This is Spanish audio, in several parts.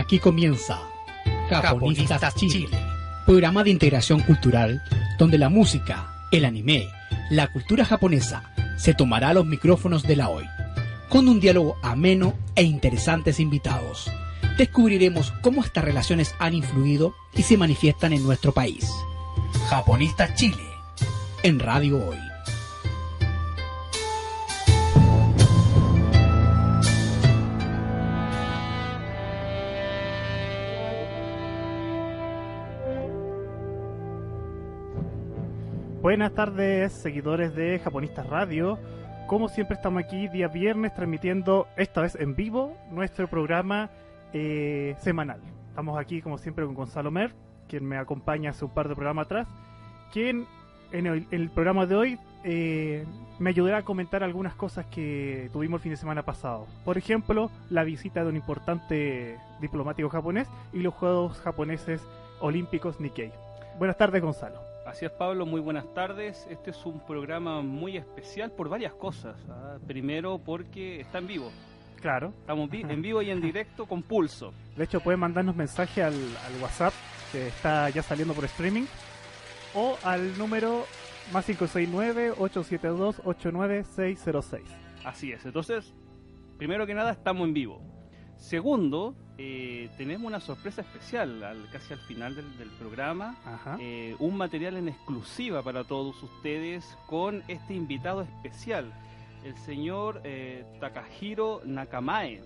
Aquí comienza Japonistas Chile, programa de integración cultural donde la música, el anime, la cultura japonesa se tomará los micrófonos de la hoy. Con un diálogo ameno e interesantes invitados, descubriremos cómo estas relaciones han influido y se manifiestan en nuestro país. Japonistas Chile, en Radio Hoy. Buenas tardes, seguidores de Japonistas Radio. Como siempre estamos aquí día viernes transmitiendo, esta vez en vivo, nuestro programa semanal. Estamos aquí como siempre con Gonzalo Mer, quien me acompaña hace un par de programas atrás, quien en el programa de hoy me ayudará a comentar algunas cosas que tuvimos el fin de semana pasado. Por ejemplo, la visita de un importante diplomático japonés y los Juegos Japoneses Olímpicos Nikkei. Buenas tardes, Gonzalo. Así es, Pablo, muy buenas tardes. Este es un programa muy especial por varias cosas. Primero porque está en vivo. Claro. Estamos en vivo y en directo con pulso. De hecho, pueden mandarnos mensaje al WhatsApp, que está ya saliendo por streaming, o al número más 569-872-89606. Así es. Entonces, primero que nada, estamos en vivo. Segundo, tenemos una sorpresa especial casi al final del programa. Un material en exclusiva para todos ustedes con este invitado especial, el señor Takahiro Nakamae,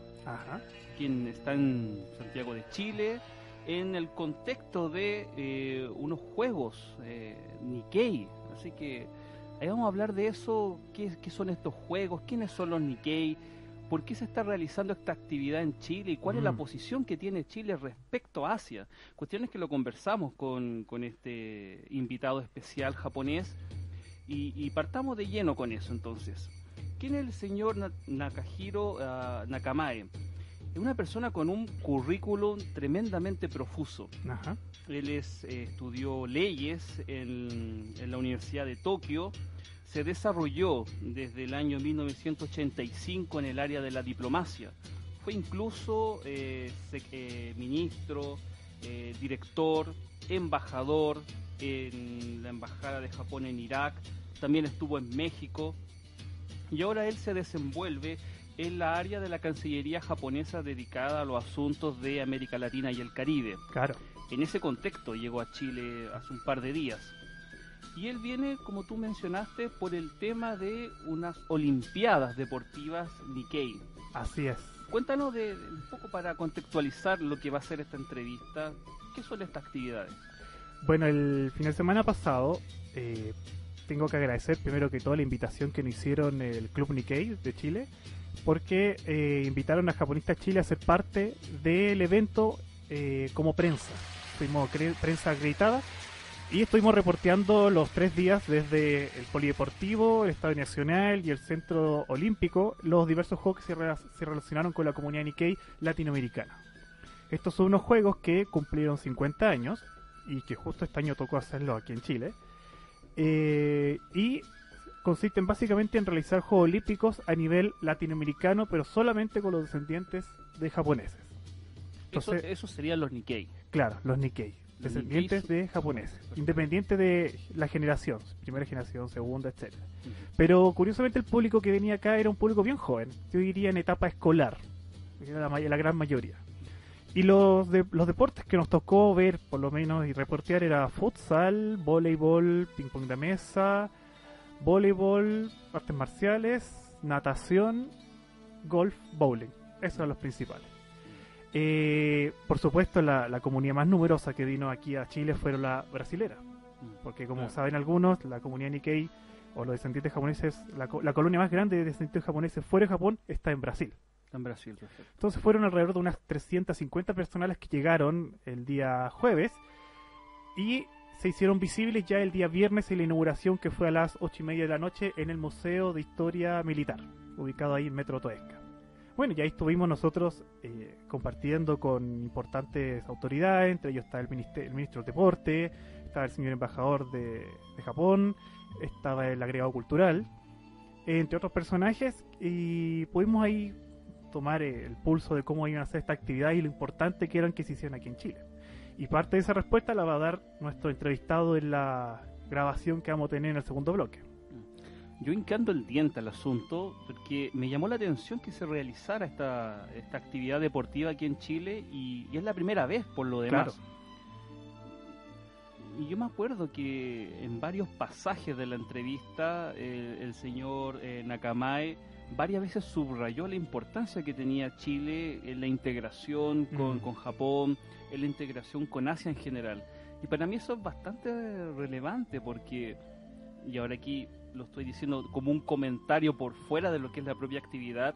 quien está en Santiago de Chile en el contexto de unos juegos Nikkei. Así que ahí vamos a hablar de eso, qué son estos juegos, quiénes son los Nikkei, ¿por qué se está realizando esta actividad en Chile y cuál es la posición que tiene Chile respecto a Asia? Cuestiones que lo conversamos con este invitado especial japonés y partamos de lleno con eso entonces. ¿Quién es el señor Takahiro Nakamae? Es una persona con un currículum tremendamente profuso. Él estudió leyes en la Universidad de Tokio. Se desarrolló desde el año 1985 en el área de la diplomacia. Fue incluso ministro, director, embajador en la Embajada de Japón en Irak. También estuvo en México. Y ahora él se desenvuelve en la área de la Cancillería japonesa dedicada a los asuntos de América Latina y el Caribe. Claro. En ese contexto llegó a Chile hace un par de días. Y él viene, como tú mencionaste, por el tema de unas Olimpiadas Deportivas Nikkei. Así es. Cuéntanos un poco para contextualizar lo que va a ser esta entrevista. ¿Qué son estas actividades? Bueno, el fin de semana pasado tengo que agradecer primero que todo la invitación que nos hicieron el Club Nikkei de Chile, porque invitaron a Japonistas Chile a ser parte del evento como prensa. Fuimos prensa acreditada. Y estuvimos reporteando los 3 días desde el Polideportivo, el Estadio Nacional y el Centro Olímpico, los diversos juegos que se relacionaron con la comunidad Nikkei latinoamericana. Estos son unos juegos que cumplieron 50 años y que justo este año tocó hacerlo aquí en Chile. Y consisten básicamente en realizar Juegos Olímpicos a nivel latinoamericano, pero solamente con los descendientes de japoneses. Entonces, esos serían los Nikkei. Claro, los Nikkei. Descendientes de japoneses, independiente de la generación, primera generación, segunda, etcétera. Pero curiosamente el público que venía acá era un público bien joven, yo diría en etapa escolar, era la gran mayoría. Y los deportes que nos tocó ver, por lo menos, y reportear era futsal, voleibol, ping pong de mesa, voleibol, artes marciales, natación, golf, bowling. Esos eran los principales. Por supuesto la comunidad más numerosa que vino aquí a Chile fueron la brasilera, porque como saben algunos, la comunidad Nikkei o los descendientes japoneses, la colonia más grande de descendientes japoneses fuera de Japón está en Brasil. En Brasil, perfecto. Entonces fueron alrededor de unas 350 personas que llegaron el día jueves y se hicieron visibles ya el día viernes en la inauguración, que fue a las 8:30 de la noche en el Museo de Historia Militar, ubicado ahí en Metro Toesca. Bueno, y ahí estuvimos nosotros compartiendo con importantes autoridades, entre ellos está el ministro del Deporte, estaba el señor embajador de Japón, estaba el agregado cultural, entre otros personajes, y pudimos ahí tomar el pulso de cómo iban a hacer esta actividad y lo importante que eran que se hicieran aquí en Chile. Y parte de esa respuesta la va a dar nuestro entrevistado en la grabación que vamos a tener en el segundo bloque. Yo hincando el diente al asunto porque me llamó la atención que se realizara esta actividad deportiva aquí en Chile y es la primera vez por lo demás. Claro. Y yo me acuerdo que en varios pasajes de la entrevista el señor Nakamae varias veces subrayó la importancia que tenía Chile en la integración con Japón, en la integración con Asia en general. Y para mí eso es bastante relevante porque, y ahora aquí lo estoy diciendo como un comentario por fuera de lo que es la propia actividad,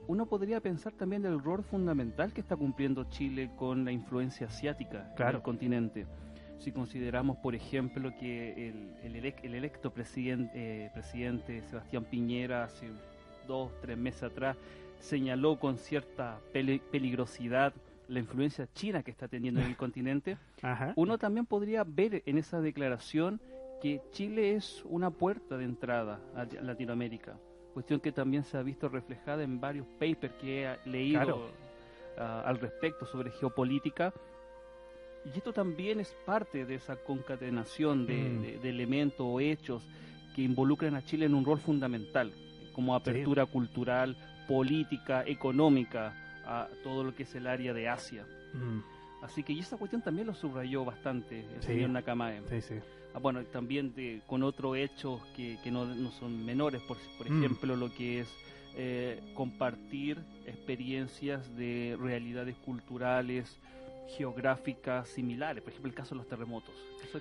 uno podría pensar también del rol fundamental que está cumpliendo Chile con la influencia asiática del continente. Si consideramos, por ejemplo, que el electo presidente Sebastián Piñera hace 2-3 meses atrás señaló con cierta peligrosidad la influencia china que está teniendo en el continente, uno también podría ver en esa declaración que Chile es una puerta de entrada a Latinoamérica, cuestión que también se ha visto reflejada en varios papers que he leído al respecto sobre geopolítica, y esto también es parte de esa concatenación de elementos o hechos que involucran a Chile en un rol fundamental, como apertura cultural, política, económica, a todo lo que es el área de Asia. Así que y esa cuestión también lo subrayó bastante el señor Nakamae. Bueno, también con otros hechos que no son menores, por ejemplo, lo que es compartir experiencias de realidades culturales, geográficas similares, por ejemplo el caso de los terremotos,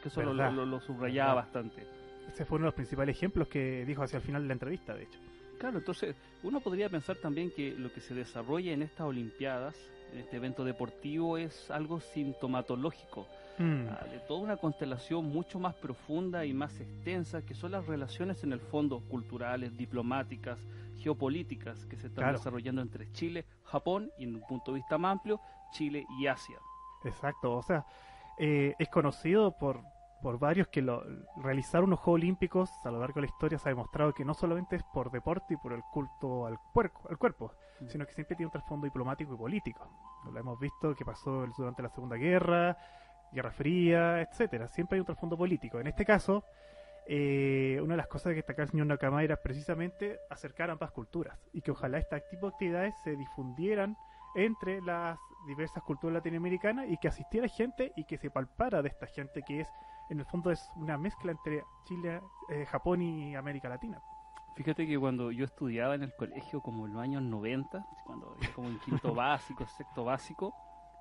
eso lo subrayaba bastante. Ese fue uno de los principales ejemplos que dijo hacia el final de la entrevista, de hecho. Claro, entonces uno podría pensar también que lo que se desarrolla en estas Olimpiadas, en este evento deportivo, es algo sintomatológico de toda una constelación mucho más profunda y más extensa, que son las relaciones en el fondo culturales, diplomáticas, geopolíticas que se están desarrollando entre Chile, Japón y en un punto de vista más amplio, Chile y Asia. Exacto, o sea, es conocido por varios que realizar unos Juegos Olímpicos a lo largo de la historia se ha demostrado que no solamente es por deporte y por el culto al cuerpo, sino que siempre tiene un trasfondo diplomático y político. Lo hemos visto que pasó durante la Segunda Guerra Fría, etcétera. Siempre hay un trasfondo político. En este caso, una de las cosas que destacaba el señor Nakamae era precisamente acercar ambas culturas y que ojalá este tipo de actividades se difundieran entre las diversas culturas latinoamericanas y que asistiera gente y que se palpara de esta gente que es, en el fondo, es una mezcla entre Chile, Japón y América Latina. Fíjate que cuando yo estudiaba en el colegio como en los años 90, cuando como en quinto básico, sexto básico,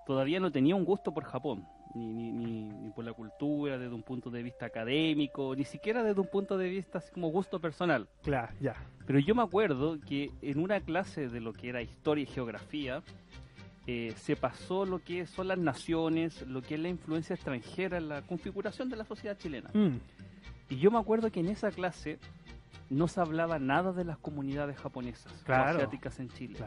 todavía no tenía un gusto por Japón, ni por la cultura desde un punto de vista académico, ni siquiera desde un punto de vista así como gusto personal. Claro, ya. Pero yo me acuerdo que en una clase de lo que era historia y geografía, se pasó lo que son las naciones, lo que es la influencia extranjera en la configuración de la sociedad chilena. Y yo me acuerdo que en esa clase no se hablaba nada de las comunidades japonesas o asiáticas en Chile.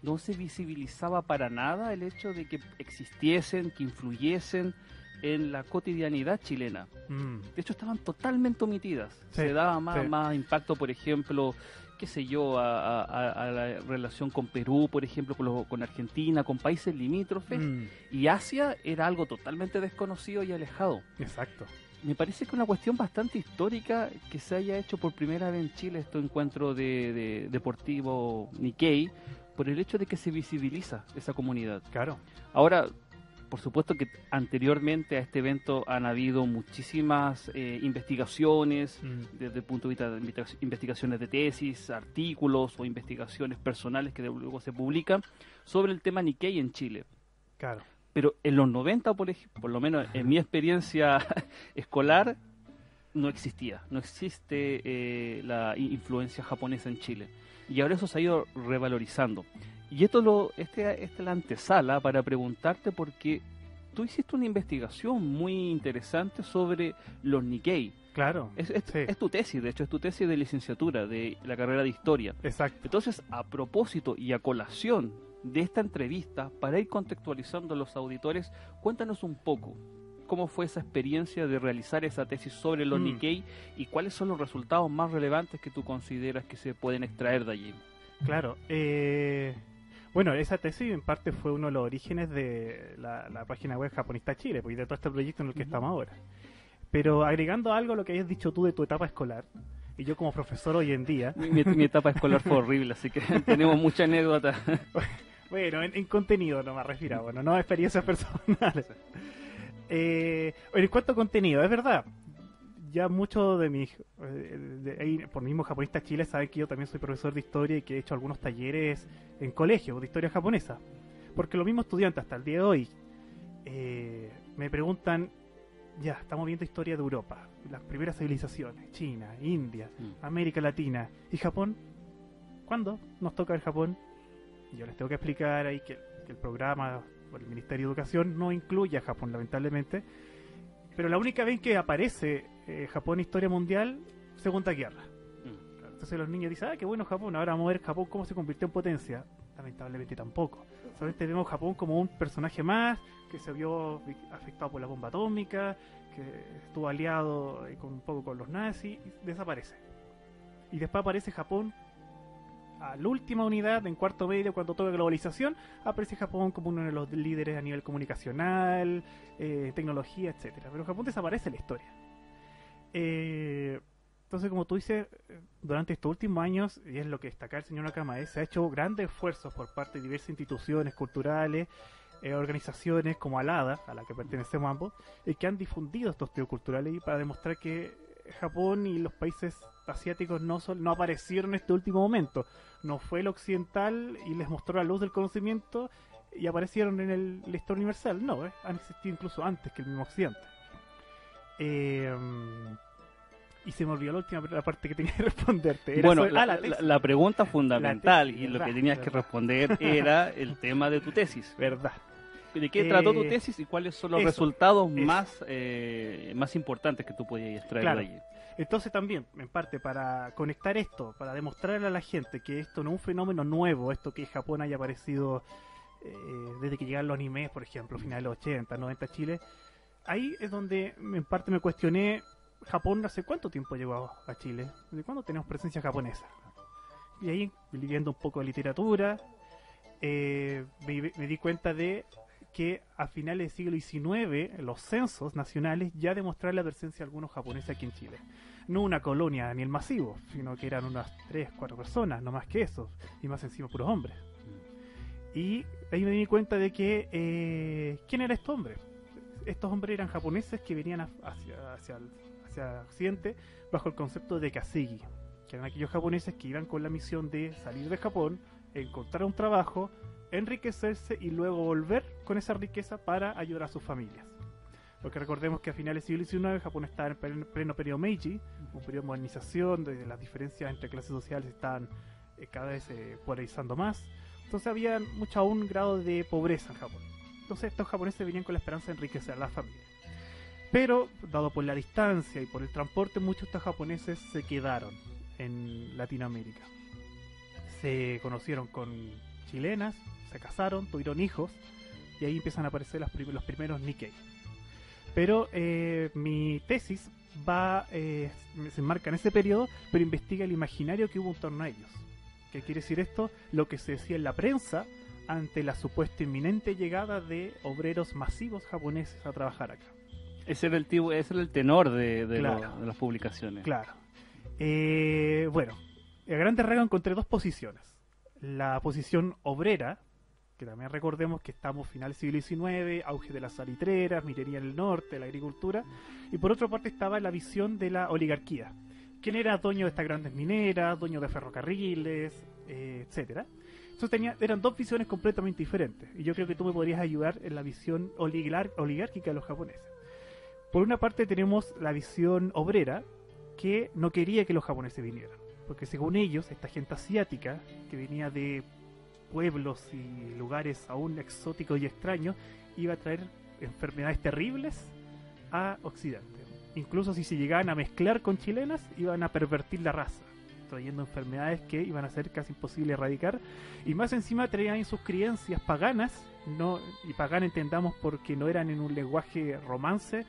No se visibilizaba para nada el hecho de que existiesen, que influyesen en la cotidianidad chilena. De hecho, estaban totalmente omitidas. Se daba más impacto, por ejemplo, qué sé yo, a la relación con Perú, por ejemplo, con Argentina, con países limítrofes, y Asia era algo totalmente desconocido y alejado. Exacto. Me parece que es una cuestión bastante histórica que se haya hecho por primera vez en Chile este encuentro de deportivo Nikkei, por el hecho de que se visibiliza esa comunidad. Claro. Ahora, por supuesto que anteriormente a este evento han habido muchísimas investigaciones, desde el punto de vista de investigaciones de tesis, artículos o investigaciones personales que luego se publican sobre el tema Nikkei en Chile. Claro. Pero en los 90, por lo menos en mi experiencia escolar, no existía. No existe la influencia japonesa en Chile. Y ahora eso se ha ido revalorizando. Y esta es la antesala para preguntarte, porque tú hiciste una investigación muy interesante sobre los Nikkei. Claro. Es tu tesis, de hecho, es tu tesis de licenciatura de la carrera de Historia. Exacto. Entonces, a propósito y a colación de esta entrevista, para ir contextualizando a los auditores, cuéntanos un poco cómo fue esa experiencia de realizar esa tesis sobre los Nikkei y cuáles son los resultados más relevantes que tú consideras que se pueden extraer de allí. Claro. Bueno, esa tesis en parte fue uno de los orígenes de la página web Japonista Chile, pues, y de todo este proyecto en el que estamos ahora. Pero agregando algo a lo que hayas dicho tú de tu etapa escolar, y yo como profesor hoy en día... Mi etapa escolar fue horrible, así que tenemos mucha anécdota. Bueno, en contenido no me refiero, bueno, no a experiencias personales. En cuanto a contenido, es verdad, ya muchos de mis, por mismo Japonista Chile, saben que yo también soy profesor de historia y que he hecho algunos talleres en colegios de historia japonesa. Porque los mismos estudiantes hasta el día de hoy me preguntan, ya, estamos viendo historia de Europa, las primeras civilizaciones, China, India, América Latina, ¿y Japón? ¿Cuándo nos toca el Japón? Y yo les tengo que explicar ahí que el programa o el Ministerio de Educación no incluye a Japón, lamentablemente. Pero la única vez que aparece Japón en historia mundial, Segunda Guerra. Entonces los niños dicen, qué bueno Japón, ahora vamos a ver Japón cómo se convirtió en potencia. Lamentablemente tampoco. Solamente vemos Japón como un personaje más, que se vio afectado por la bomba atómica, que estuvo aliado un poco con los nazis, y desaparece. Y después aparece Japón a la última unidad, en cuarto medio, cuando toca globalización, aparece Japón como uno de los líderes a nivel comunicacional, tecnología, etcétera. Pero Japón desaparece en la historia. Entonces, como tú dices, durante estos últimos años, y es lo que destaca el señor Nakamae, se ha hecho grandes esfuerzos por parte de diversas instituciones culturales, organizaciones como ALADA, a la que pertenecemos ambos, que han difundido estos estudios culturales para demostrar que Japón y los países asiáticos no aparecieron en este último momento. No fue el occidental y les mostró la luz del conocimiento y aparecieron en la historia universal. No, han existido incluso antes que el mismo occidente. Y se me olvidó la parte que tenía que responderte. Era bueno, la pregunta fundamental y lo que tenías que responder era el tema de tu tesis. ¿Verdad? ¿De qué trató tu tesis y cuáles son los resultados más importantes que tú podías extraer de allí? Entonces también, en parte, para conectar esto, para demostrarle a la gente que esto no es un fenómeno nuevo, esto que Japón haya aparecido desde que llegaron los animes, por ejemplo, finales de los 80, 90 Chile, ahí es donde en parte me cuestioné, Japón hace cuánto tiempo llegó a Chile, ¿desde cuándo tenemos presencia japonesa? Y ahí, leyendo un poco de literatura, me di cuenta de que a finales del siglo XIX los censos nacionales ya demostraron la presencia de algunos japoneses aquí en Chile. No una colonia a nivel masivo, sino que eran unas 3, 4 personas, no más que eso, y más encima puros hombres. Y ahí me di cuenta de que ¿quién era este hombre? Estos hombres eran japoneses que venían hacia Occidente bajo el concepto de Kasigi, que eran aquellos japoneses que iban con la misión de salir de Japón, encontrar un trabajo, enriquecerse y luego volver con esa riqueza para ayudar a sus familias. Porque recordemos que a finales del siglo XIX Japón estaba en pleno periodo Meiji, un periodo de modernización, donde las diferencias entre clases sociales estaban cada vez polarizando más. Entonces había mucho aún grado de pobreza en Japón. Entonces estos japoneses venían con la esperanza de enriquecer a la familia. Pero, dado por la distancia y por el transporte, muchos de estos japoneses se quedaron en Latinoamérica. Se conocieron con chilenas, se casaron, tuvieron hijos, y ahí empiezan a aparecer los primeros Nikkei. Pero mi tesis se enmarca en ese periodo, pero investiga el imaginario que hubo en torno a ellos. ¿Qué quiere decir esto? Lo que se decía en la prensa ante la supuesta inminente llegada de obreros masivos japoneses a trabajar acá. Ese era el tenor de las publicaciones. Claro. Bueno, a grandes rasgos encontré dos posiciones. La posición obrera, que también recordemos que estamos final del siglo XIX, auge de las salitreras, minería en el norte, la agricultura, y por otra parte estaba la visión de la oligarquía. ¿Quién era dueño de estas grandes mineras, dueño de ferrocarriles, etcétera? Entonces eran dos visiones completamente diferentes, y yo creo que tú me podrías ayudar en la visión oligárquica de los japoneses. Por una parte tenemos la visión obrera, que no quería que los japoneses vinieran, porque según ellos, esta gente asiática, que venía de pueblos y lugares aún exóticos y extraños, iba a traer enfermedades terribles a Occidente. Incluso si se llegaban a mezclar con chilenas, iban a pervertir la raza, trayendo enfermedades que iban a ser casi imposible erradicar, y más encima traían sus creencias paganas, y pagana entendamos porque no eran en un lenguaje romance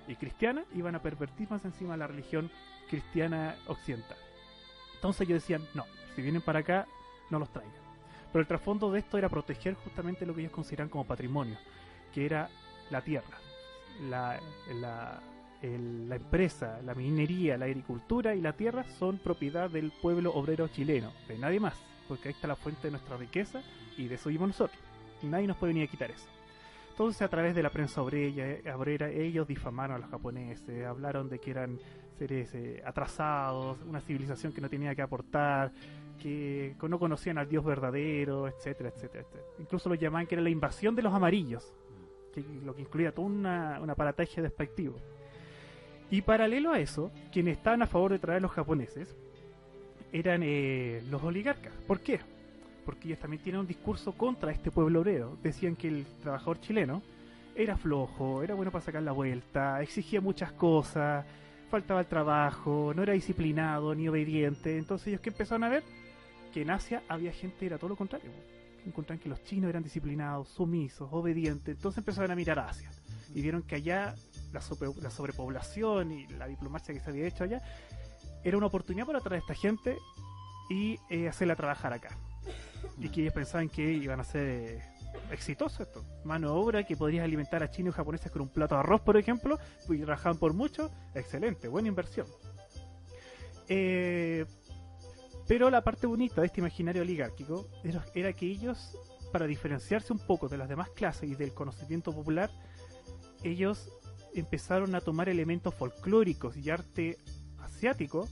y cristiana, iban a pervertir más encima la religión cristiana occidental. Entonces ellos decían, no, si vienen para acá no los traigan. Pero el trasfondo de esto era proteger justamente lo que ellos consideran como patrimonio, que era la tierra, la empresa, la minería, la agricultura y la tierra son propiedad del pueblo obrero chileno, de nadie más, porque ahí está la fuente de nuestra riqueza y de eso vivimos nosotros. Nadie nos puede venir a quitar eso. Entonces, a través de la prensa obrera, ellos difamaron a los japoneses, hablaron de que eran seres atrasados, una civilización que no tenía que aportar, que no conocían al Dios verdadero, etcétera, etcétera, etcétera. Incluso lo llamaban que era la invasión de los amarillos, lo que incluía todo un aparataje despectivo. Y paralelo a eso, quienes estaban a favor de traer a los japoneses eran los oligarcas. ¿Por qué? Porque ellos también tienen un discurso contra este pueblo obrero. Decían que el trabajador chileno era flojo, era bueno para sacar la vuelta, exigía muchas cosas, faltaba el trabajo, no era disciplinado ni obediente. Entonces ellos que empezaron a ver que en Asia había gente que era todo lo contrario. Encontraron que los chinos eran disciplinados, sumisos, obedientes. Entonces empezaron a mirar a Asia y vieron que allá la sobrepoblación y la diplomacia que se había hecho allá era una oportunidad para traer a esta gente y hacerla trabajar acá. Y que ellos pensaban que iban a ser exitosos esto. Mano de obra que podrías alimentar a chinos y japoneses con un plato de arroz, por ejemplo, y trabajaban por mucho. Excelente, buena inversión. Pero la parte bonita de este imaginario oligárquico era que ellos, para diferenciarse un poco de las demás clases y del conocimiento popular, ellos empezaron a tomar elementos folclóricos y arte asiático,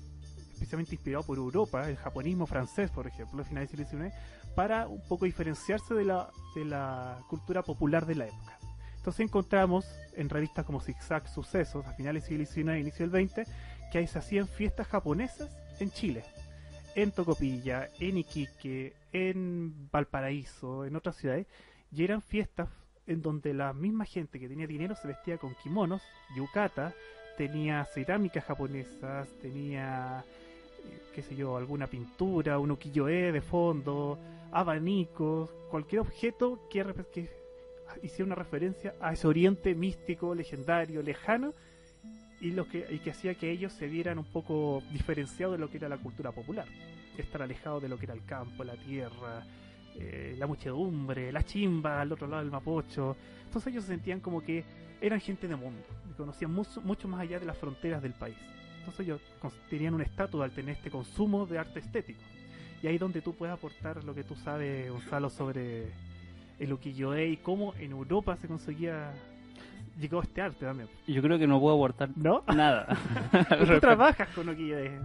especialmente inspirado por Europa, el japonismo francés, por ejemplo, a finales del siglo XIX, para un poco diferenciarse de la cultura popular de la época. Entonces encontramos en revistas como Zigzag Sucesos, a finales del siglo XIX e inicio del XX, que ahí se hacían fiestas japonesas en Chile, en Tocopilla, en Iquique, en Valparaíso, en otras ciudades, y eran fiestas en donde la misma gente que tenía dinero se vestía con kimonos, yukata, tenía cerámicas japonesas, tenía, qué sé yo, alguna pintura, un ukiyo-e de fondo, abanicos, cualquier objeto que hiciera una referencia a ese oriente místico, legendario, lejano, y que hacía que ellos se vieran un poco diferenciados de lo que era la cultura popular, estar alejados de lo que era el campo, la tierra, la muchedumbre, la chimba al otro lado del Mapocho. Entonces ellos se sentían como que eran gente de mundo y conocían mucho más allá de las fronteras del país. Entonces ellos tenían un estatus al tener este consumo de arte estético, y ahí donde tú puedes aportar lo que tú sabes, Gonzalo, sobre el ukiyo-e y cómo en Europa se conseguía, llegó este arte también. Yo creo que no puedo aportar nada. Tú trabajas con ukiyo-e,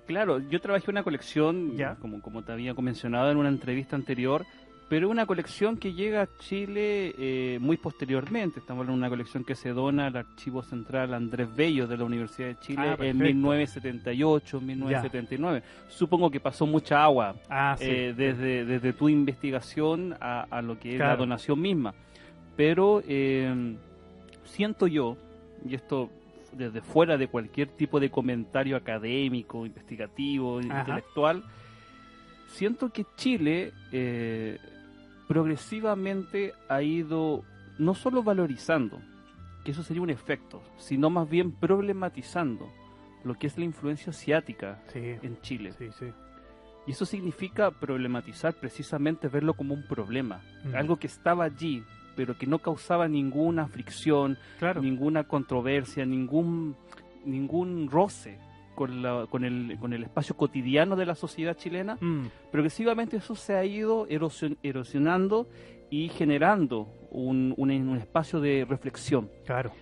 Claro, yo trabajé una colección, como te había mencionado en una entrevista anterior, pero una colección que llega a Chile muy posteriormente. Estamos hablando de una colección que se dona al Archivo Central Andrés Bello de la Universidad de Chile en 1978, 1979. Supongo que pasó mucha agua desde tu investigación a lo que es la donación misma. Pero siento yo, y esto desde fuera de cualquier tipo de comentario académico, investigativo, intelectual, siento que Chile progresivamente ha ido no solo valorizando, que eso sería un efecto, sino más bien problematizando lo que es la influencia asiática en Chile. Y eso significa problematizar, precisamente verlo como un problema, algo que estaba allí, pero que no causaba ninguna fricción, ninguna controversia, ningún roce con el espacio cotidiano de la sociedad chilena. Progresivamente eso se ha ido erosionando y generando un espacio de reflexión.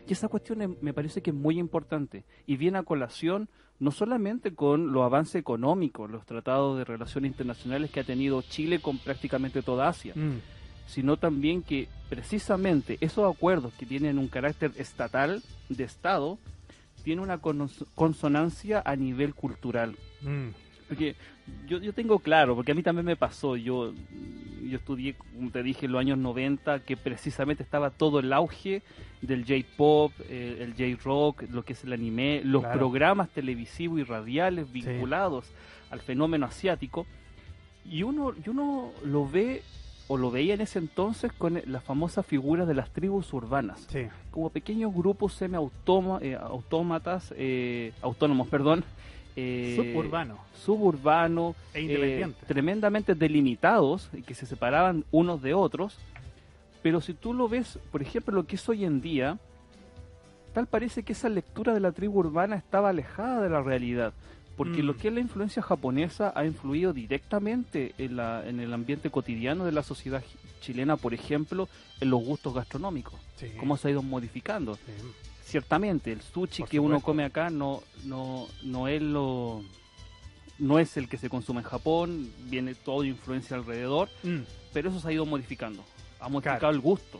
Y esa cuestión me parece que es muy importante y viene a colación no solamente con los avances económicos, los tratados de relaciones internacionales que ha tenido Chile con prácticamente toda Asia, sino también que precisamente esos acuerdos que tienen un carácter estatal, de Estado, tiene una consonancia a nivel cultural. Porque yo tengo claro, porque a mí también me pasó, yo estudié, como te dije, en los años 90, que precisamente estaba todo el auge del J-pop, el J-rock, lo que es el anime, los programas televisivos y radiales vinculados al fenómeno asiático, y uno lo ve, o lo veía en ese entonces, con la famosa figura de las tribus urbanas, como pequeños grupos autónomos, suburbano e independiente, tremendamente delimitados y que se separaban unos de otros. Pero si tú lo ves, por ejemplo, lo que es hoy en día, tal parece que esa lectura de la tribu urbana estaba alejada de la realidad, porque lo que es la influencia japonesa ha influido directamente en el ambiente cotidiano de la sociedad chilena, por ejemplo, en los gustos gastronómicos, cómo se ha ido modificando. Ciertamente, el sushi que uno come acá no es el que se consume en Japón, viene toda influencia alrededor, pero eso se ha ido modificando, ha modificado el gusto.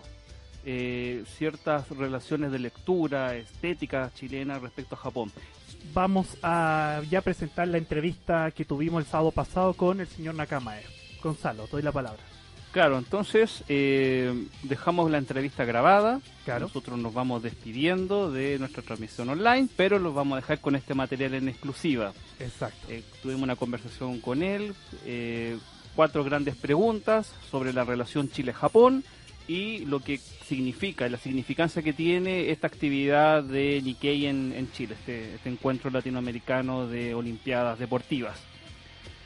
Ciertas relaciones de lectura, estética chilena respecto a Japón. Vamos a ya presentar la entrevista que tuvimos el sábado pasado con el señor Nakamae. Gonzalo, te doy la palabra. Claro, entonces dejamos la entrevista grabada. Claro. Nosotros nos vamos despidiendo de nuestra transmisión online, pero los vamos a dejar con este material en exclusiva. Exacto. Tuvimos una conversación con él, 4 grandes preguntas sobre la relación Chile-Japón y lo que significa, la significancia que tiene esta actividad de Nikkei en Chile, este encuentro latinoamericano de olimpiadas deportivas.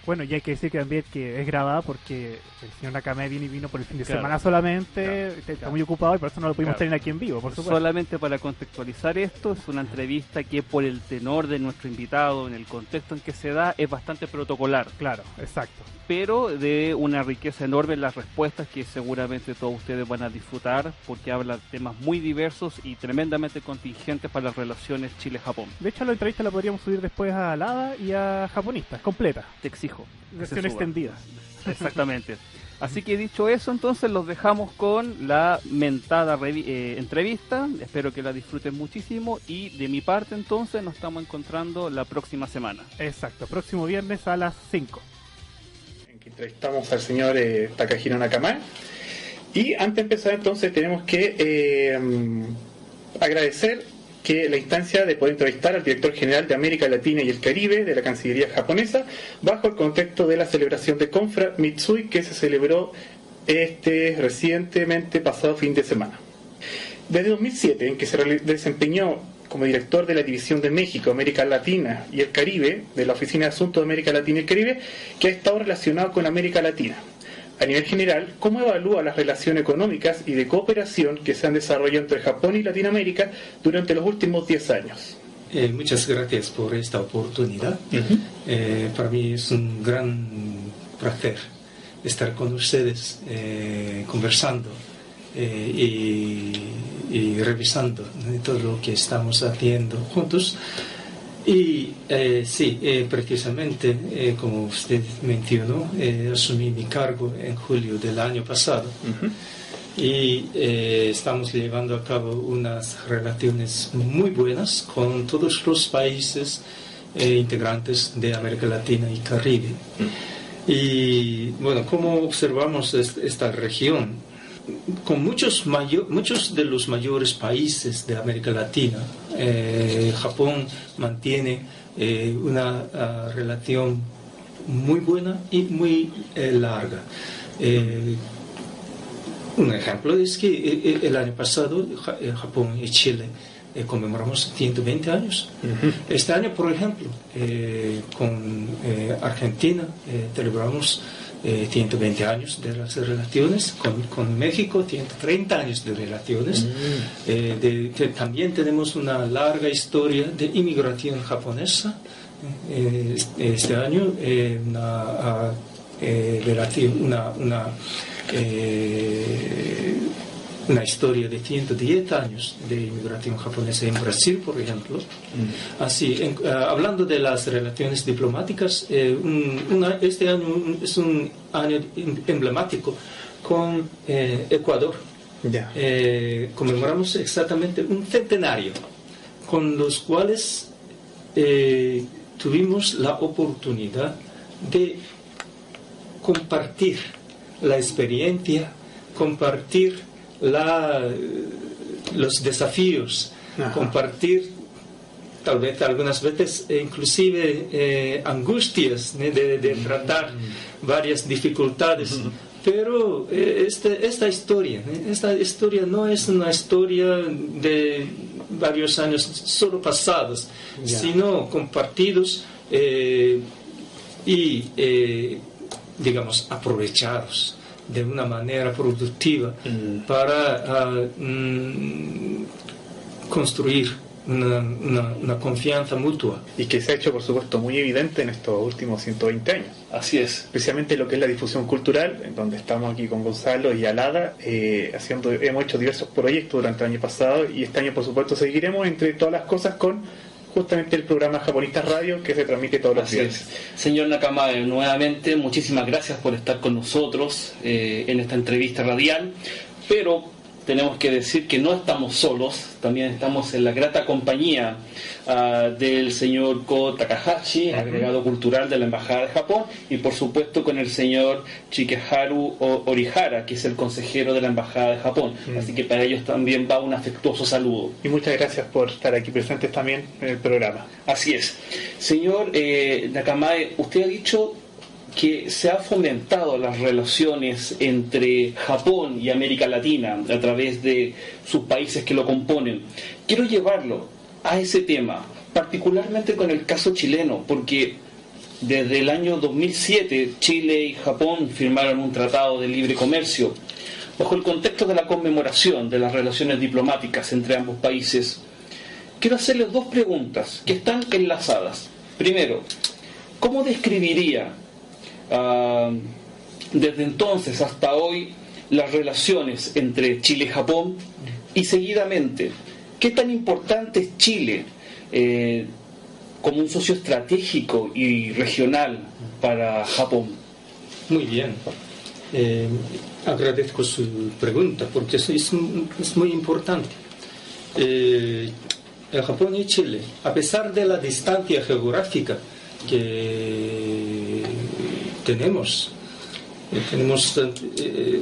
Bueno, y hay que decir que también que es grabada porque el señor Nakame vino por el fin de semana solamente, está muy ocupado y por eso no lo pudimos tener aquí en vivo, por supuesto. Solamente para contextualizar esto, es una entrevista que por el tenor de nuestro invitado, en el contexto en que se da, es bastante protocolar. Claro, exacto. Pero de una riqueza enorme en las respuestas que seguramente todos ustedes van a disfrutar porque habla de temas muy diversos y tremendamente contingentes para las relaciones Chile-Japón. De hecho, la entrevista la podríamos subir después a Alada y a Japonistas, completa. Te exijo. Versión extendida. Exactamente. Así que dicho eso, entonces los dejamos con la mentada entrevista. Espero que la disfruten muchísimo y de mi parte entonces nos estamos encontrando la próxima semana. Exacto, próximo viernes a las 5. Entrevistamos al señor Takahiro Nakamae y antes de empezar entonces tenemos que agradecer que la instancia de poder entrevistar al director general de América Latina y el Caribe de la Cancillería japonesa bajo el contexto de la celebración de Confra Mitsui que se celebró recientemente pasado fin de semana. Desde 2007, en que se desempeñó como director de la División de México, América Latina y el Caribe, de la Oficina de Asuntos de América Latina y el Caribe, que ha estado relacionado con América Latina. A nivel general, ¿cómo evalúa las relaciones económicas y de cooperación que se han desarrollado entre Japón y Latinoamérica durante los últimos 10 años? Muchas gracias por esta oportunidad. Para mí es un gran placer estar con ustedes conversando y revisando todo lo que estamos haciendo juntos. Y precisamente, como usted mencionó, asumí mi cargo en julio del año pasado. Y estamos llevando a cabo unas relaciones muy buenas con todos los países integrantes de América Latina y Caribe. Y bueno, ¿cómo observamos esta región? Con muchos de los mayores países de América Latina, Japón mantiene una relación muy buena y muy larga. Un ejemplo es que el año pasado Japón y Chile conmemoramos 120 años. Este año, por ejemplo, con Argentina celebramos 120 años de las relaciones, con México 130 años de relaciones. También tenemos una larga historia de inmigración japonesa. Este año una historia de 110 años de inmigración japonesa en Brasil, por ejemplo. Así, hablando de las relaciones diplomáticas, este año es un año emblemático con Ecuador. Conmemoramos exactamente un centenario, con los cuales tuvimos la oportunidad de compartir la experiencia, compartir los desafíos, compartir tal vez algunas veces inclusive angustias de tratar varias dificultades. Pero esta historia no es una historia de varios años solo pasados, sino compartidos y digamos, aprovechados de una manera productiva para construir una confianza mutua. Y que se ha hecho, por supuesto, muy evidente en estos últimos 120 años. Así es. Especialmente lo que es la difusión cultural, en donde estamos aquí con Gonzalo y Alada, hemos hecho diversos proyectos durante el año pasado, y este año, por supuesto, seguiremos, entre todas las cosas, con justamente el programa Japonistas Radio, que se transmite todos los días. Señor Nakamae, nuevamente muchísimas gracias por estar con nosotros en esta entrevista radial, pero tenemos que decir que no estamos solos, también estamos en la grata compañía del señor Ko Takahashi, agregado cultural de la Embajada de Japón, y por supuesto con el señor Chikeharu Orihara, que es el consejero de la Embajada de Japón. Así que para ellos también va un afectuoso saludo. Y muchas gracias por estar aquí presentes también en el programa. Así es. Señor Nakamae, usted ha dicho que se ha fomentado las relaciones entre Japón y América Latina a través de sus países que lo componen. Quiero llevarlo a ese tema, particularmente con el caso chileno, porque desde el año 2007 Chile y Japón firmaron un tratado de libre comercio bajo el contexto de la conmemoración de las relaciones diplomáticas entre ambos países. Quiero hacerles dos preguntas que están enlazadas. Primero, ¿cómo describiría desde entonces hasta hoy las relaciones entre Chile y Japón? Y seguidamente, ¿qué tan importante es Chile como un socio estratégico y regional para Japón? Muy bien. Agradezco su pregunta porque eso es muy importante. Japón y Chile, a pesar de la distancia geográfica que tenemos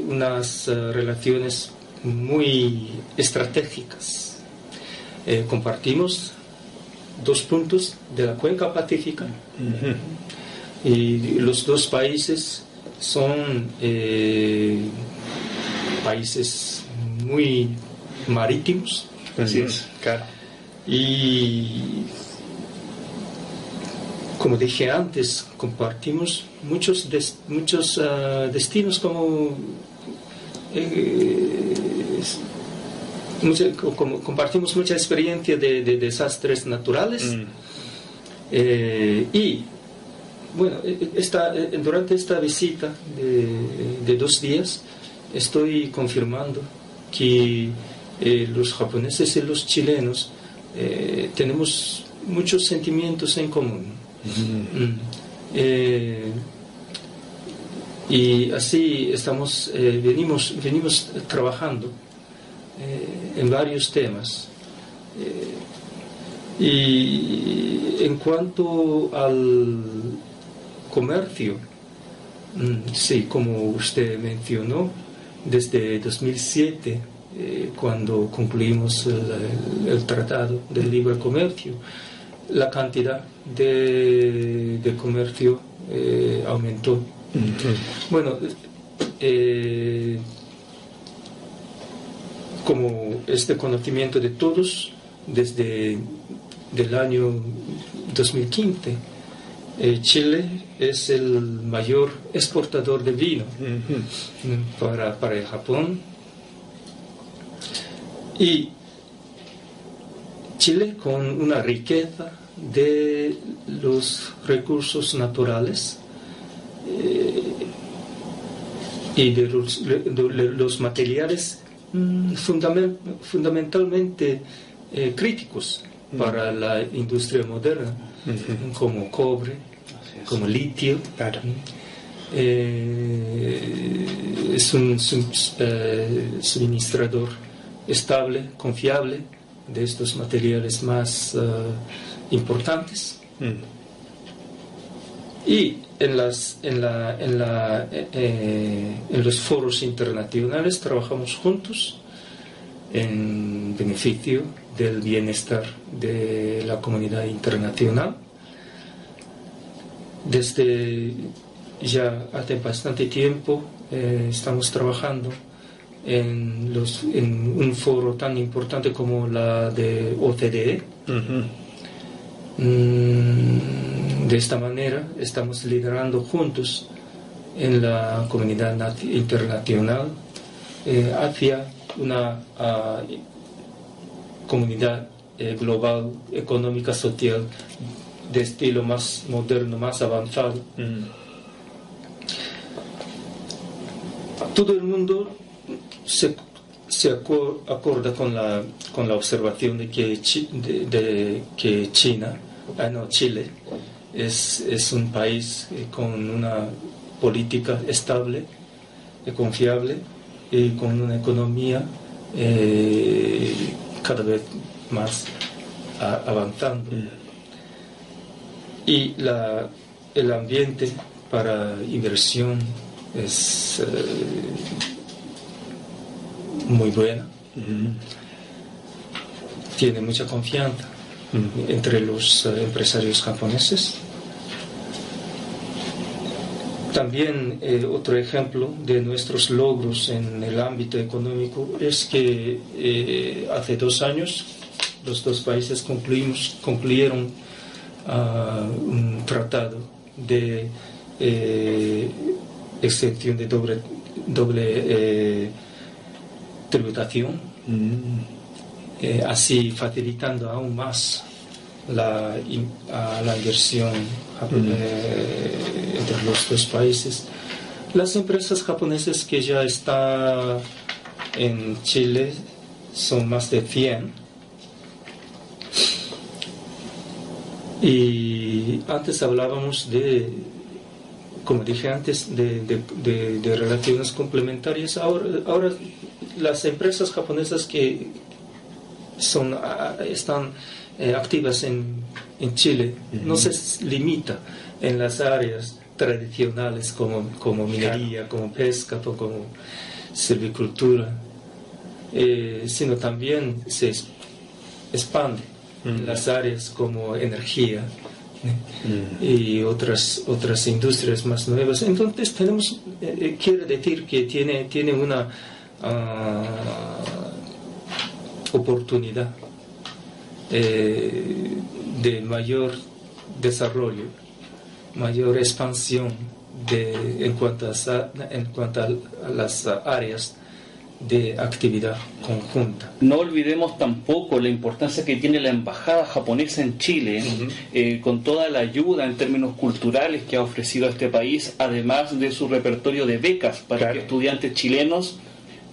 unas relaciones muy estratégicas. Compartimos 2 puntos de la cuenca pacífica y los 2 países son países muy marítimos. Así es, claro. Y como dije antes, compartimos muchos destinos, como compartimos mucha experiencia de desastres naturales. Y bueno, durante esta visita de 2 días estoy confirmando que los japoneses y los chilenos tenemos muchos sentimientos en común. Y así venimos trabajando en varios temas. Y en cuanto al comercio, sí, como usted mencionó, desde 2007, cuando concluimos el Tratado del Libre Comercio, la cantidad de comercio aumentó. Bueno, como es de conocimiento de todos, desde el año 2015, Chile es el mayor exportador de vino para el Japón. Y Chile, con una riqueza de los recursos naturales y de los materiales fundamentalmente críticos para la industria moderna, como cobre, como litio. Claro. Es un suministrador estable, confiable de estos materiales más importantes. Y en los foros internacionales trabajamos juntos en beneficio del bienestar de la comunidad internacional. Desde ya hace bastante tiempo estamos trabajando en un foro tan importante como la de OCDE. De esta manera estamos liderando juntos en la comunidad internacional hacia una comunidad global, económica, social, de estilo más moderno, más avanzado. Todo el mundo se acorda con la observación de que Chile es un país con una política estable, confiable y con una economía cada vez más avanzando. Y el ambiente para inversión es muy bueno. Tiene mucha confianza entre los empresarios japoneses. También otro ejemplo de nuestros logros en el ámbito económico es que hace 2 años los dos países concluyeron un tratado de exención de doble tributación, así facilitando aún más la inversión entre los dos países. Las empresas japonesas que ya están en Chile son más de 100. Y antes hablábamos como dije antes, de relaciones complementarias. Ahora las empresas japonesas que están activas en Chile no se limita en las áreas tradicionales como minería, como pesca, como silvicultura, sino también se expande en las áreas como energía y otras industrias más nuevas. Entonces quiere decir que tiene una oportunidad de mayor desarrollo, mayor expansión en cuanto a las áreas de actividad conjunta. No olvidemos tampoco la importancia que tiene la embajada japonesa en Chile, con toda la ayuda en términos culturales que ha ofrecido a este país, además de su repertorio de becas para que estudiantes chilenos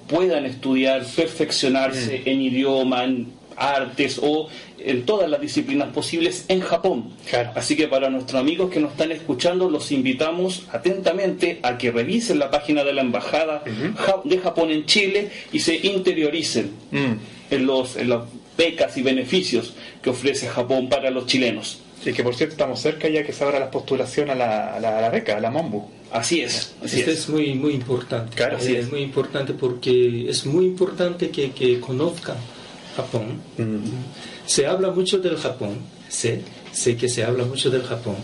puedan estudiar, perfeccionarse en idioma, en artes o en todas las disciplinas posibles en Japón. Así que para nuestros amigos que nos están escuchando, los invitamos atentamente a que revisen la página de la Embajada de Japón en Chile y se interioricen en las becas y beneficios que ofrece Japón para los chilenos. Y que por cierto estamos cerca ya que se abra la postulación a la beca, a la Mombu. Así es. Es muy, muy importante. Claro, es muy importante porque es muy importante que conozcan Japón. Se habla mucho del Japón, sé que se habla mucho del Japón,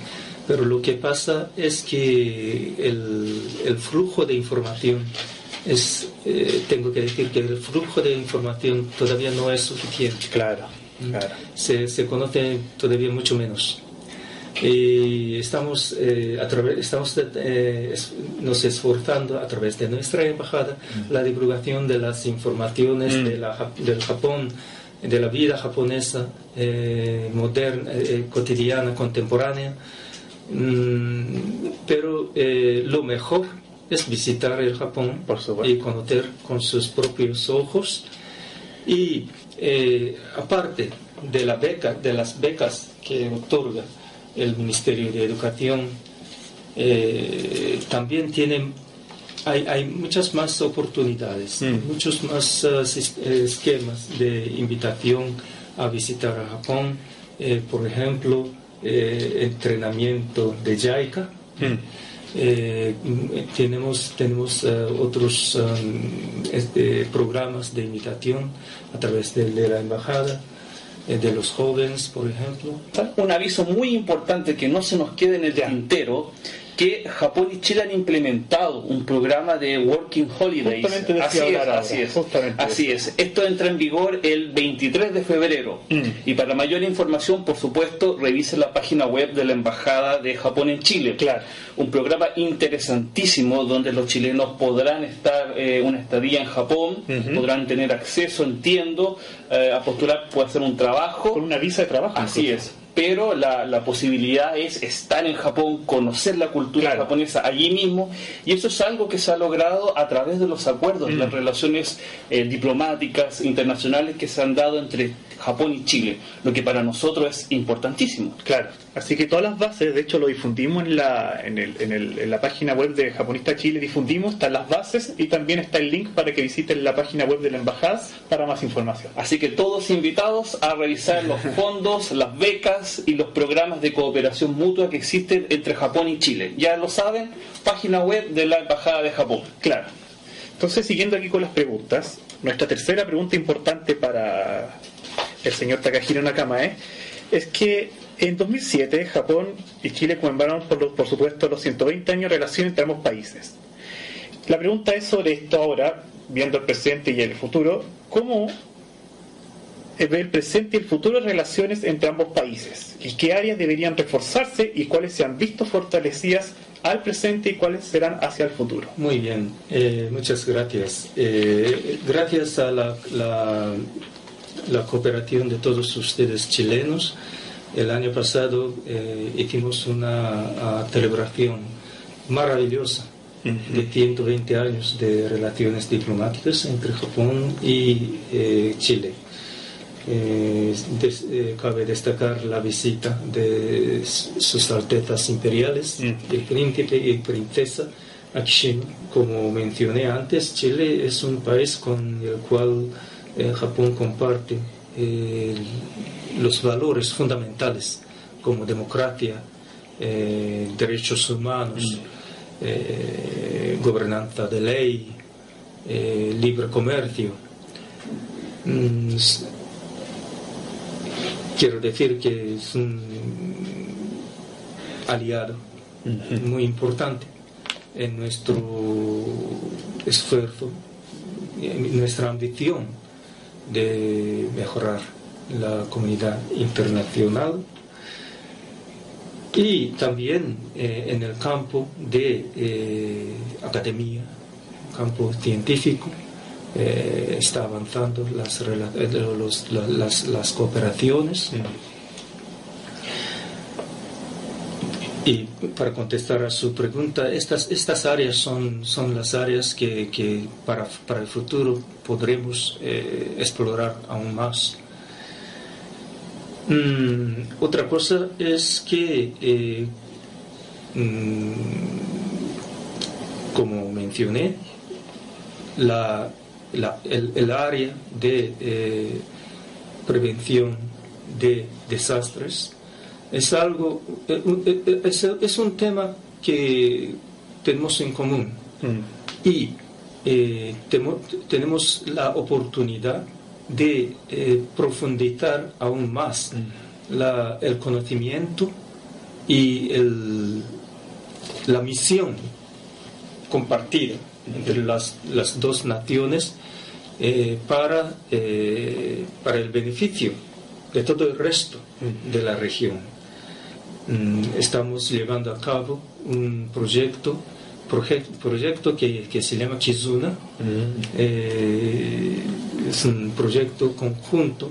pero lo que pasa es que el flujo de información tengo que decir que el flujo de información todavía no es suficiente. Claro. Se conoce todavía mucho menos. Y estamos nos esforzando a través de nuestra embajada la divulgación de las informaciones del Japón, de la vida japonesa moderna, cotidiana, contemporánea. Pero lo mejor es visitar el Japón y conocer con sus propios ojos. Y aparte de las becas que otorga el Ministerio de Educación, también hay muchas más oportunidades, muchos más esquemas de invitación a visitar a Japón, por ejemplo, entrenamiento de JICA. Tenemos otros programas de invitación a través de la embajada, de los jóvenes, por ejemplo. Un aviso muy importante que no se nos quede en el tintero. que Japón y Chile han implementado un programa de Working Holidays. Así es. Esto entra en vigor el 23 de febrero. Y para mayor información, por supuesto, revise la página web de la Embajada de Japón en Chile. Claro. Un programa interesantísimo donde los chilenos podrán estar una estadía en Japón, podrán tener acceso, entiendo, a postular, puede hacer un trabajo. Con una visa de trabajo. Así es. Pero la posibilidad es estar en Japón, conocer la cultura japonesa allí mismo, y eso es algo que se ha logrado a través de los acuerdos, las relaciones diplomáticas internacionales que se han dado entre Japón y Chile, lo que para nosotros es importantísimo. Claro, así que todas las bases, de hecho lo difundimos en la página web de Japonista Chile, están las bases y también está el link para que visiten la página web de la embajada para más información. Así que todos invitados a revisar los fondos, las becas y los programas de cooperación mutua que existen entre Japón y Chile. Ya lo saben, página web de la Embajada de Japón. Claro. Entonces, siguiendo aquí con las preguntas, nuestra tercera pregunta importante para el señor Takahiro Nakama es que en 2007 Japón y Chile conmemoraron por supuesto los 120 años de relación entre ambos países. La pregunta es sobre esto ahora, viendo el presente y el futuro, ¿cómo ve el presente y el futuro de relaciones entre ambos países? ¿Y qué áreas deberían reforzarse y cuáles se han visto fortalecidas al presente y cuáles serán hacia el futuro? Muy bien, muchas gracias. Gracias a la cooperación de todos ustedes chilenos, el año pasado hicimos una celebración maravillosa de 120 años de relaciones diplomáticas entre Japón y Chile. Cabe destacar la visita de sus altezas imperiales, el príncipe y princesa a Kishima. Como mencioné antes, Chile es un país con el cual Japón comparte los valores fundamentales como democracia, derechos humanos, gobernanza de ley, libre comercio. Quiero decir que es un aliado muy importante en nuestro esfuerzo, en nuestra ambición de mejorar la comunidad internacional y también en el campo de academia, campo científico. Está avanzando las cooperaciones. Y para contestar a su pregunta, estas áreas son las áreas que para el futuro podremos explorar aún más. Otra cosa es que, como mencioné, el área de prevención de desastres es un tema que tenemos en común y tenemos la oportunidad de profundizar aún más el conocimiento y la misión compartida entre las dos naciones para el beneficio de todo el resto de la región. Estamos llevando a cabo un proyecto que se llama Kizuna. Es un proyecto conjunto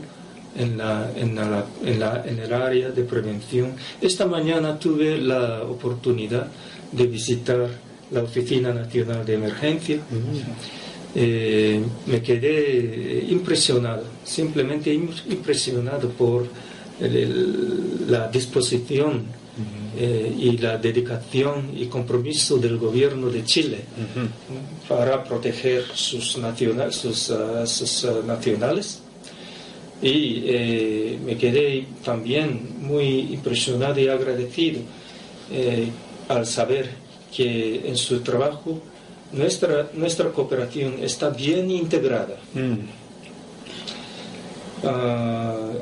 en el área de prevención. Esta mañana tuve la oportunidad de visitar la Oficina Nacional de Emergencia. Me quedé impresionado, simplemente impresionado por la disposición y la dedicación y compromiso del gobierno de Chile para proteger sus nacionales. Y me quedé también muy impresionado y agradecido al saber que en su trabajo nuestra cooperación está bien integrada.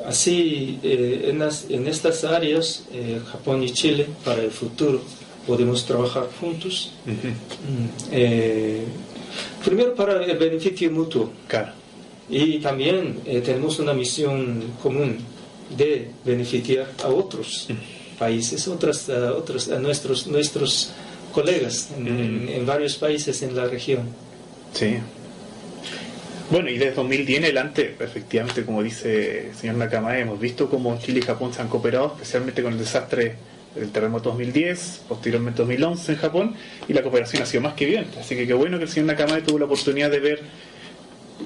Así, en estas áreas, Japón y Chile, para el futuro, podemos trabajar juntos. Primero para el beneficio mutuo. Claro. Y también tenemos una misión común de beneficiar a otros países, a nuestros colegas en varios países en la región. Sí. Bueno, y desde 2010 en adelante, efectivamente, como dice el señor Nakamae, hemos visto cómo Chile y Japón se han cooperado, especialmente con el desastre del terremoto 2010, posteriormente 2011 en Japón, y la cooperación ha sido más que evidente. Así que qué bueno que el señor Nakamae tuvo la oportunidad de ver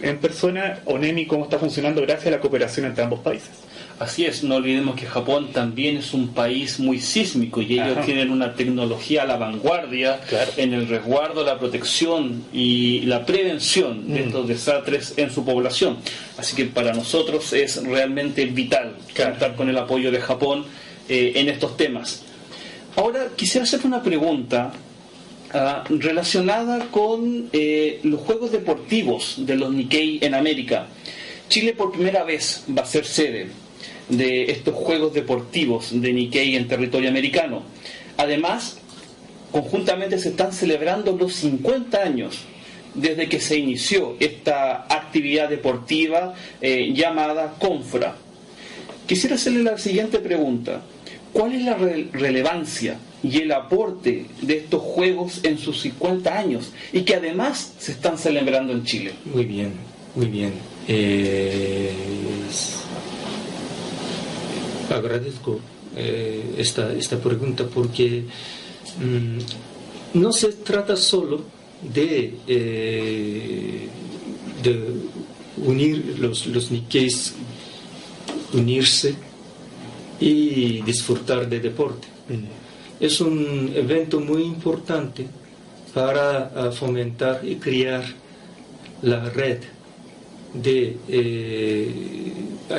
en persona, ONEMI, cómo está funcionando gracias a la cooperación entre ambos países. Así es, no olvidemos que Japón también es un país muy sísmico y ellos tienen una tecnología a la vanguardia en el resguardo, la protección y la prevención de estos desastres en su población. Así que para nosotros es realmente vital contar con el apoyo de Japón en estos temas. Ahora quisiera hacerte una pregunta relacionada con los Juegos Deportivos de los Nikkei en América. Chile por primera vez va a ser sede de estos Juegos Deportivos de Nikkei en territorio americano. Además, conjuntamente se están celebrando los 50 años desde que se inició esta actividad deportiva llamada CONFRA. Quisiera hacerle la siguiente pregunta. ¿Cuál es la relevancia y el aporte de estos Juegos en sus 50 años y que además se están celebrando en Chile? Muy bien, muy bien. Agradezco esta pregunta porque no se trata solo de unir los Nikkeis, unirse y disfrutar de deporte. Es un evento muy importante para fomentar y crear la red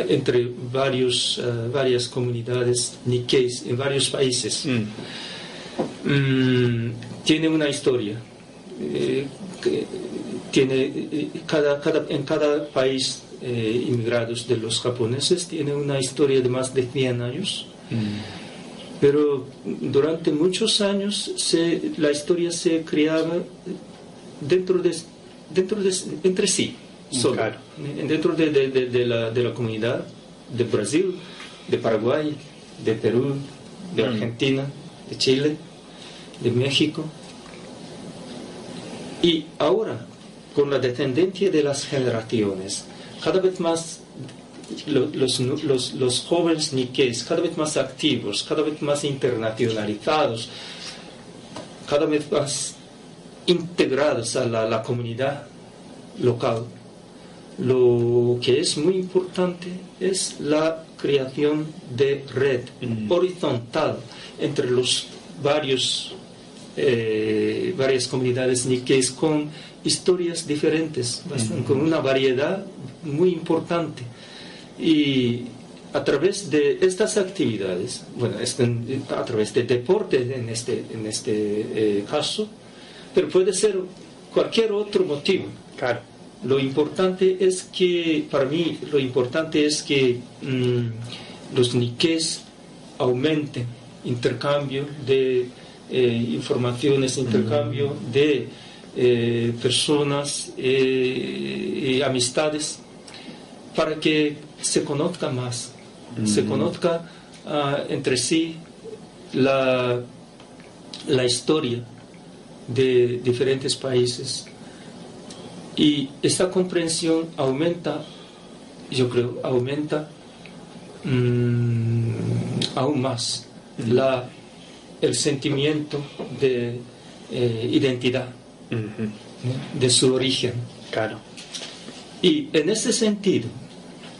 entre varias comunidades Nikkeis en varios países. Tiene una historia. En cada país inmigrados de los japoneses tiene una historia de más de 100 años. Pero durante muchos años la historia se creaba entre sí. Solo, dentro de la comunidad de Brasil, de Paraguay, de Perú, de Argentina, de Chile, de México. Y ahora, con la descendencia de las generaciones, cada vez más los jóvenes Nikkeis, cada vez más activos, cada vez más internacionalizados, cada vez más integrados a la comunidad local. Lo que es muy importante es la creación de red horizontal entre los varias comunidades Nikkeis con historias diferentes, con una variedad muy importante. Y a través de estas actividades, a través de deporte en este caso, pero puede ser cualquier otro motivo. Claro. Lo importante es que, para mí, los Nikkeis aumenten intercambio de informaciones, intercambio de personas y amistades para que se conozca más, se conozca entre sí la historia de diferentes países. Y esta comprensión aumenta, yo creo, aún más el sentimiento de identidad, de su origen. Claro. Y en ese sentido,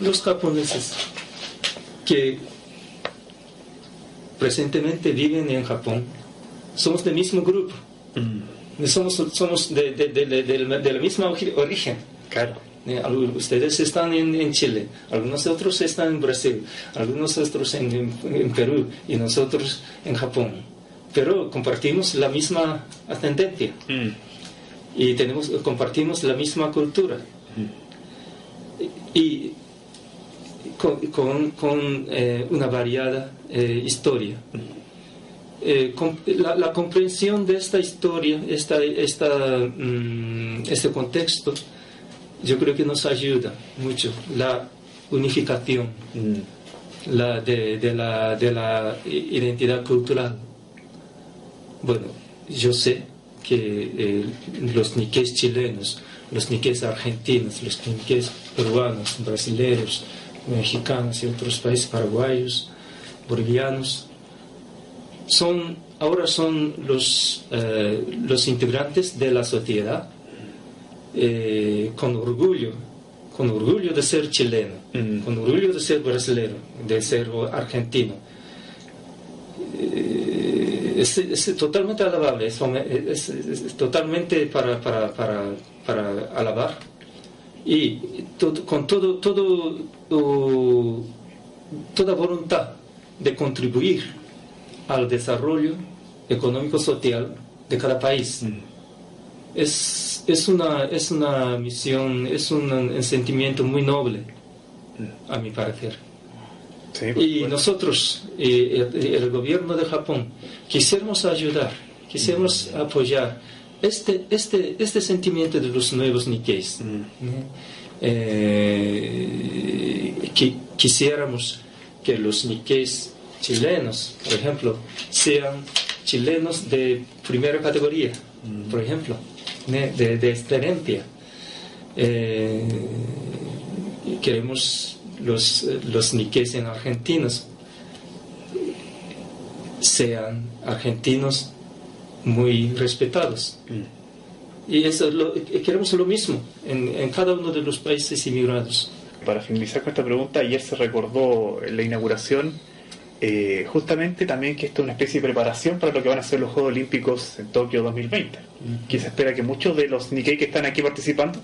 los japoneses que presentemente viven en Japón, somos del mismo grupo. Somos de la misma origen. Claro. Ustedes están en Chile, algunos otros están en Brasil, algunos otros en Perú y nosotros en Japón. Pero compartimos la misma ascendencia y compartimos la misma cultura. Y con una variada historia. la comprensión de esta historia, este contexto, yo creo que nos ayuda mucho. La unificación de la identidad cultural. Bueno, yo sé que los niqués chilenos, los niqués argentinos, los niqués peruanos, brasileños, mexicanos y otros países, paraguayos, bolivianos, ahora son los integrantes de la sociedad, con orgullo de ser chileno, con orgullo de ser brasileño, de ser argentino. Es totalmente alabable, es totalmente para alabar, y con toda voluntad de contribuir al desarrollo económico-social de cada país. Es una misión, es un sentimiento muy noble, a mi parecer. Sí, y nosotros, el gobierno de Japón, quisiéramos ayudar, quisiéramos apoyar este sentimiento de los nuevos Nikkeis. Quisiéramos que los Nikkeis chilenos, por ejemplo, sean chilenos de primera categoría, por ejemplo, de excelencia. Queremos los Nikkeis en argentinos sean argentinos muy respetados. Y eso queremos lo mismo en cada uno de los países inmigrados. Para finalizar con esta pregunta, ayer se recordó en la inauguración justamente también que esto es una especie de preparación para lo que van a ser los Juegos Olímpicos en Tokio 2020, que se espera que muchos de los Nikkei que están aquí participando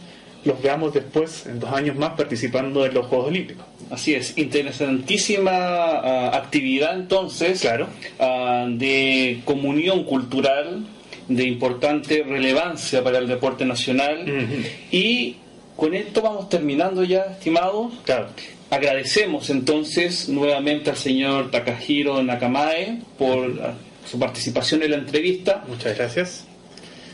los veamos después, en 2 años más, participando en los Juegos Olímpicos. Así es, interesantísima actividad entonces, claro, de comunión cultural, de importante relevancia para el deporte nacional. Y con esto vamos terminando ya, estimados. Claro. Agradecemos entonces nuevamente al señor Takahiro Nakamae por su participación en la entrevista. Muchas gracias.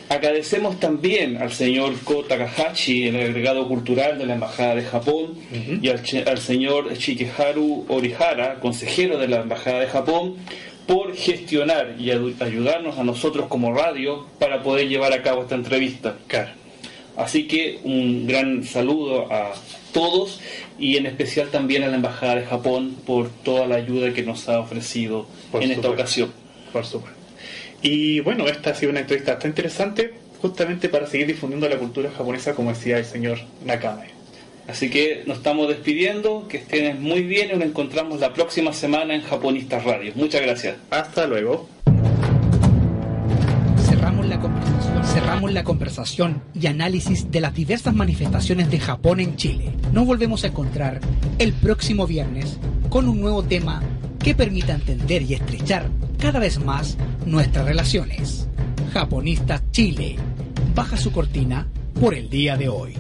Agradecemos también al señor Ko Takahashi, el agregado cultural de la Embajada de Japón, y al señor Shigeharu Orihara, consejero de la Embajada de Japón, por gestionar y ayudarnos a nosotros como radio para poder llevar a cabo esta entrevista. Claro. Así que un gran saludo a todos y en especial también a la Embajada de Japón por toda la ayuda que nos ha ofrecido esta ocasión. Por supuesto. Y bueno, esta ha sido una entrevista bastante interesante, justamente para seguir difundiendo la cultura japonesa, como decía el señor Nakamae. Así que nos estamos despidiendo, que estén muy bien y nos encontramos la próxima semana en Japonistas Radio. Muchas gracias. Hasta luego. Cerramos la conversación y análisis de las diversas manifestaciones de Japón en Chile. Nos volvemos a encontrar el próximo viernes con un nuevo tema que permita entender y estrechar cada vez más nuestras relaciones. Japonistas Chile baja su cortina por el día de hoy.